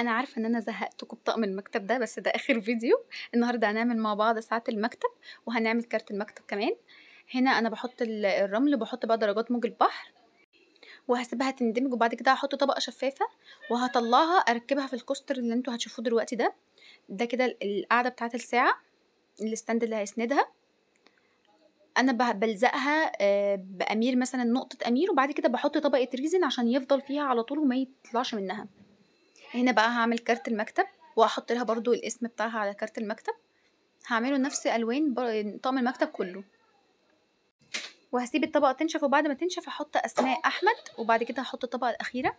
أنا عارفة إن أنا زهقتكم بطقم المكتب ده، بس ده آخر فيديو. النهارده هنعمل مع بعض ساعة المكتب، وهنعمل كارت المكتب كمان. هنا أنا باحط الرمل، باحط بقى درجات موج البحر، وهاسيبها تندمج، وبعد كده هاحط طبقة شفافة، وهاطلعها أركبها في الكوستر اللي انتوا هتشوفوه دلوقتي ده. ده كده القاعدة بتاعة الساعة، الستاند اللي هيسندها. أنا بلزقها بأمير، مثلا نقطة أمير، وبعد كده باحط طبقة ريزن عشان يفضل فيها على طول وما يطلعش منها. هنا بقى هعمل كارت المكتب، وهحط لها برضو الاسم بتاعها على كارت المكتب. هعمله نفس الوان طقم المكتب كله، وهسيب الطبقه تنشف، وبعد ما تنشف هحط اسماء احمد، وبعد كده هحط الطبقه الاخيره.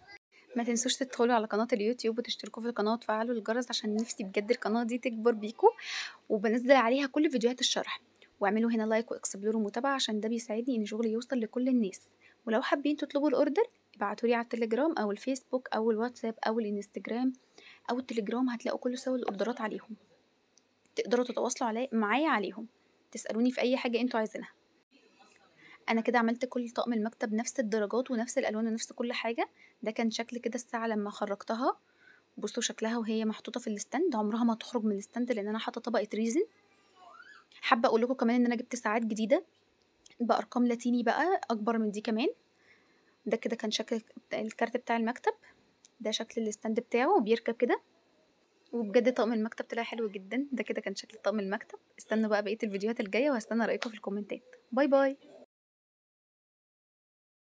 ما تنسوش تدخلوا على قناه اليوتيوب وتشتركوا في القناه وتفعلوا الجرس، عشان نفسي بجد القناه دي تكبر بيكو، وبنزل عليها كل فيديوهات الشرح. واعملوا هنا لايك واكسبلوروا متابعه، عشان ده بيساعدني ان شغلي يوصل لكل الناس. ولو حابين تطلبوا الاوردر، ابعتولي على التليجرام او الفيسبوك او الواتساب او الانستجرام او التليجرام، هتلاقوا كل سوى الاوردرات عليهم. تقدروا تتواصلوا معايا عليهم، تسألوني في أي حاجة انتوا عايزينها. أنا كده عملت كل طقم المكتب نفس الدرجات ونفس الألوان ونفس كل حاجة. ده كان شكل كده الساعة لما خرجتها. بصوا شكلها وهي محطوطة في الستاند، عمرها ما تخرج من الستاند لأن أنا حاطة طبقة ريزن. حابة أقول لكم كمان إن أنا جبت ساعات جديدة بأرقام لاتيني بقى أكبر من دي كمان. ده كده كان شكل الكارت بتاع المكتب. ده شكل الستاند بتاعه بيركب كده، وبجد طقم المكتب طلع حلو جدا. ده كده كان شكل طقم المكتب. استنوا بقى بقية الفيديوهات الجاية، وهستنى رأيكم في الكومنتات. باي باي.